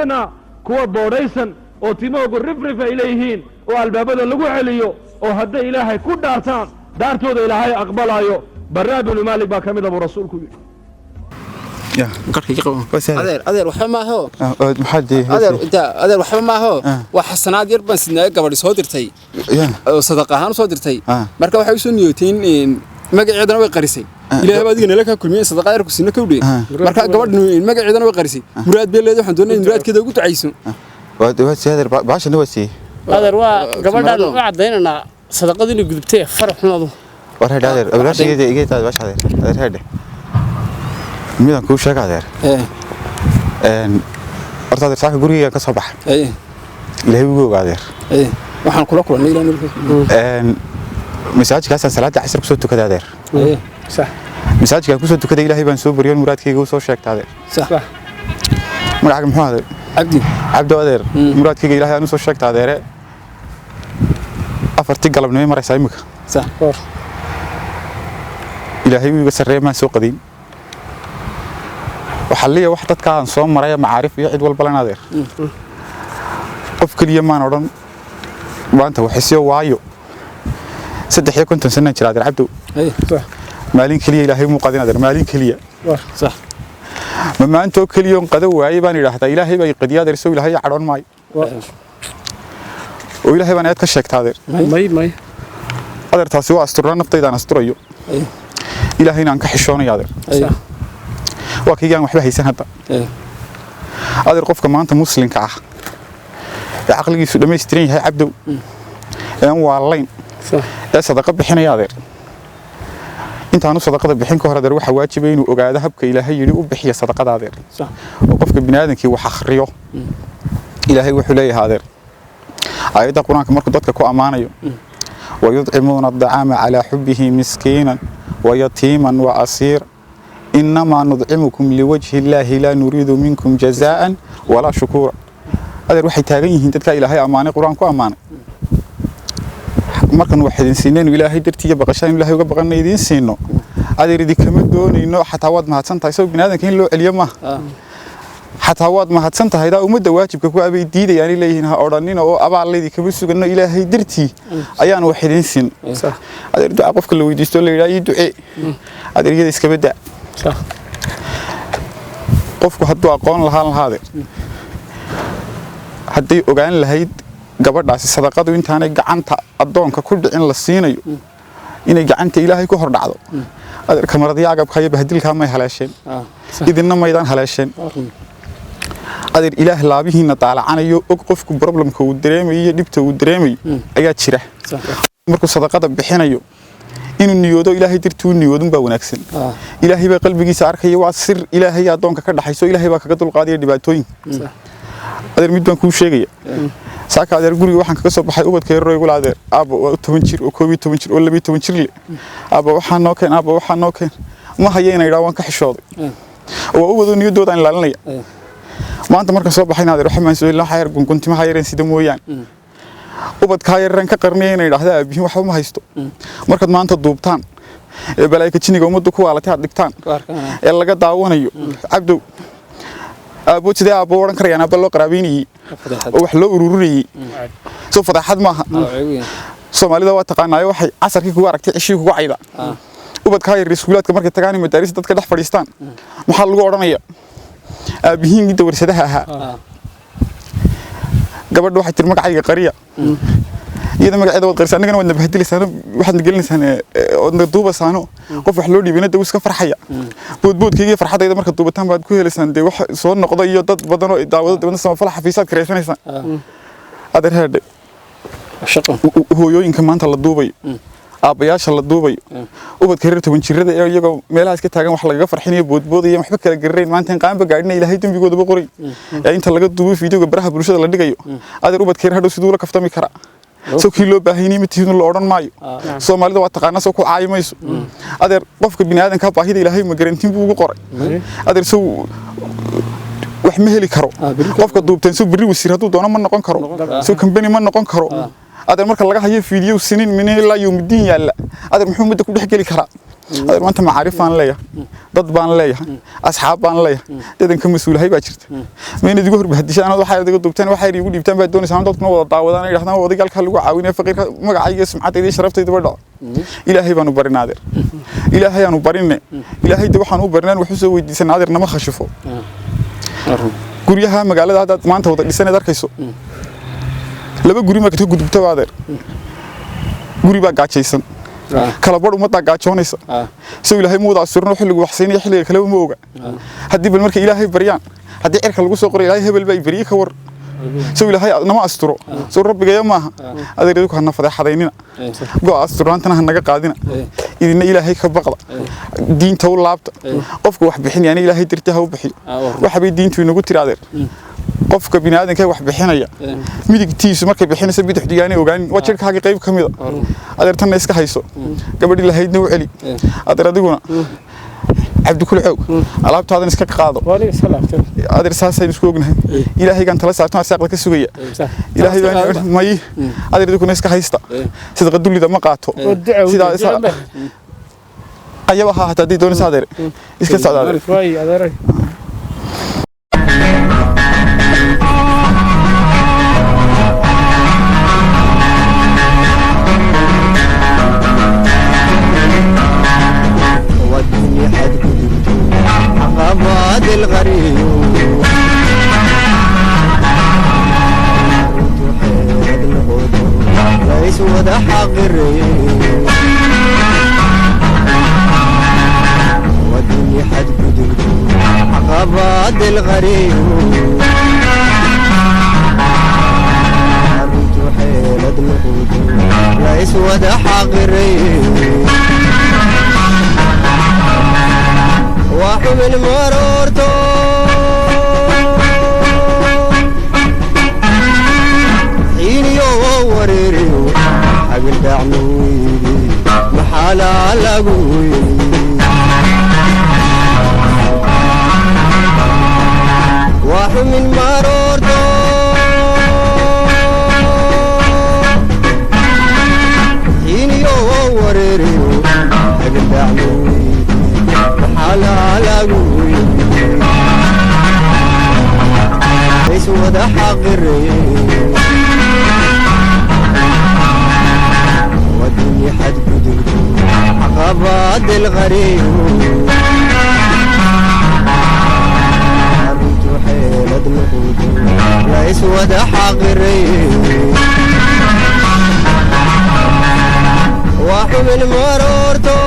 أنا كوا بوريسن أو تيموغو رفرف إليهين والبابدا لغو عليو أو هدا إلهي كود دارتان دارتو دا إلهي أقبلايو برا بن مالك با كميدا بو رسولكو يا قركي قوم وسهل أدير وحما ما هو محدي أدير وحما ما هو وحسنات يربن سنة قبل صدرتي صدقة هان صدرتي مركب حيسون نيوتين magaceedana way qarisay ilaahay baad igana la ka kulmiyay sadaqa yar ku sinna ka wdheen marka gabadhnu magaceedana way qarisay muraad bee leedahay waxaan doonay muraadkeeda ugu ducayso waa seedar baashan waa si adeer waa gabadhan u cadeynana sadaqadina gudubtay farxumadu war hadeer awlaasheeda iga taad baasha adeer hade midan ku sheeg adeer horta adeer saaka guriga ka soo baxay ilaahay ugu ogaadeer waxaan kula kulannay ilaahay مساجك صلاة عصر كسوت كذا دير صح مساجك كسوت كذا إلهي بنسوب بريون مراد كي جوسو شيك تادر صح مراد محمد عبد دير مراد كي إلهي أنو شيك تادر أفرتي قلب نوي مرة سايمك صح إلهي بيسرّي ما سوق قديم وحلية واحدة كان صوم مرايا معارف يعيد والبلنا دير قف كل يوم ما نورن وأنت وحسيه وايو صدق كنت سنة جراد العبد صح مالين كلية إلهي مقادنا در مالين كلية صح ما أنتو كل يوم قدوا عيباني راح إلهي بقى قديا درسوا إلهي عرون ماي وإلهي بنا يتكشك تادر ماي هذا تاسوا أسترنا نفتيدان أستريو إلهي نانك حشون يادر صح وكي جان وحبه يسهل هذا القف كمان أنت مسلم كعه عقلي سلمي يسترين هاي عبده والله صح صدقة بحين يادر أنت أنا صدقة بحين كهرة در وح واجبين وقاعد هبك إلهي يلي وبحية صدقة دادر صح وقفك بنادم كي وحخريه إلهي وحلي هادر أيضا القرآن كمرك ضدك كو أمانة ويطعمون الطعام على حبه مسكينا ويتيما وأسير إنما نطعمكم لوجه الله لا نريد منكم جزاء ولا شكورا هذا روحي تاغيه انت تلقى إلهي أمانة قرآن كو أمانة markan waxay siineen ilaahay dartiya baqashaan ilaahay uga baqan idin siino adeeridi kama doonayno xataa waad mahadsan tahay soo binaadanka in loo celiyo ma xataa waad mahadsan tahay daa umada waajibka ku abay diidayaan ilayhiin ha oranina oo abaalleedii kama sugano ilaahay dartii ayaan wax idin siin adeer duca qofka la weydiisto la yiraahdo ducee adeeriyada iska bada qofku hadduu aqoon lahaade haddii ogaan lahayd gabadhaasi sadaqadu intaanay gacanta adoonka ku dhicin la siinayo inay gacanta ilaahay ku hor dhacdo adeer kamaradiya agabka iyo bahdilka ma haleesheen idinna maydaan haleesheen adeer ilaah laabihiina daalacanayo og qofku problemka uu dareemayo dhibta uu dareemayo ayaa jira markuu sadaqada bixinayo inuu niyoodo ilaahay dirtuu niyoodun baa wanaagsan ilaahay baa qalbigiisa arkaya waa sir ilaahay adoonka ka dhaxayso ilaahay baa kaga dulqaadiya dhibaatooyinka adeer mid baan kuu sheegaya saaka adeer guriga waxaan kaga soo baxay ubadka yar igu laadeer aabo 10 jir oo 12 jir oo 12 jir le aabo waxaan noo keen ma hayeen ay waan ka xishooday oo ubadu niyadooda aan ilaalinaya maanta marka soo baxayna adeer waxaan soo ilaa xayar gunguntimaha yareen sida mooyaan ubadka yareen ka qarniyeen ay dhahdaan abihi waxa ma haysto markaad maanta duubtaan ee balaayka jiniga umadu ku waalatay aad dhigtaan ee laga daawanayo cabdo أبو تدي أبو ورن كريانا بلو قرابيني وحلو أوروري سو فتحت معها سومالي ده واتقانا يوحي عصر كي كوارك تعيشي كوا عيدا وبتكاي الرسولات كمرك تقاني مدارس تتكلم فلسطين محل قرنية بهين جدا ورثتها قبل واحد ترمك عيق قرية إذا ما قاعد أقول قرصان كنا ونبهدي لسانه واحد نقول لسانه ونضوبه سانه قف حلولي بينا دوس كفرحية بود كي فرحة إذا مركب دوبتهم بعد كل لسان ده واحد صون نقضية ضد بدنه دعوة بنا سما فرح في سات كريسان لسان هذا هذا شقة هو يوين كمان تلا دوبي أبياش تلا دوبي وبد كررت ونشرد يجوا ملها إسكت هاجم وحلا فرحيني بود يوم حبك الجرين ما أنت قام بقعدنا إلى هيتم بيجود بقري يعني أنت لقيت دوبي فيديو جبرها بروشة ولا دقيقة هذا وبد كرر هذا سدورة كفتامي كرا سو كيلو باهيني متيون الأوران مايو سومالي ده واتقانا سو كو عاي مايسو أدر قفك بني آدم كباهيد إلهي مجرنتين بوجو قري أدر سو وحمهلي كرو قفك دوبتين سو بري وسيرتو دونا من نقون كرو سو كمبني من نقون كرو أدر مركل لقى هي فيديو سنين من الله يوم الدين يلا أدر محمد كل حكي لي كرا adeer maanta macaarif baan leeyahay dad baan leeyahay asxaab baan leeyahay dadan ka mas'uulahay baa jirta meen idigu horbahadishaan waxa idigu dubtaan waxa idigu dhiibtaan baa doonaysaa dadkuna wada daawadaan ay yiraahdaan odaygalka lagu caawinay faqiirka magacayga sumcadayda sharaftayda badho ilaahay baanu barinaa adeer ilaahay aanu barinay ilaahay waxaan u barinaan wuxuu soo weydiisan adeer nama khashifo guryaha magaalada hadda maanta wada dhisan darkayso laba guri ma ka gudubta adeer guri baa gaajaysan kala bar umada gaajoonaysa soo ilaahay muuda asirno xilligu waxsaynay xilliga kale ma oga hadii bal marka ilaahay baryaan hadii cirka lagu soo qoray ilaahay hebel bay bariye ka war soo ilaahay nama asturo soo rabbiga maaha adeeradu kana fadeexadaynina go'aa asturaantana naga qaadina idina ilaahay ka baqda diinta u laabta qofka wax bixinayna ilaahay dirtaha u bixiyo waxa bay diintu inagu tiraadeen qofka bini'aadanka wax bixinaya midigtiisu markay bixinaysa bidixdiyaana ogaan waa jirkaaga qayb kamid ah adeertana iska hayso gabadhi lahaydna u celi adeer adiguna عبد كل عوق علابت هذا نسكك قاضو أدري ساسا نسكوقنا إلهي كان ثلاث ساعات ما ساقلك السوقية إلهي ماي أدري تكون نسكك هيستا سيدغدوا لي ذا مقاطو سيدا أيوة حتى دي دون سادر إسكت سادر عقبات الغريب تحيد الهدوء ليس وذا حقري ودني حد قدرت عقبات الغريب تحيد الهدوء ليس وذا حقري وحمل مرورتو حيني وريريو حقل دعمويدي محالا لقويدي وحمل مرورتو حيني وريريو حقل دعمويدي على لقوي ليس وذا حقري ودني حد قدرت عقبات الغريب عرفت حيلة الخوت ليس وذا حقري وحمل مرورتو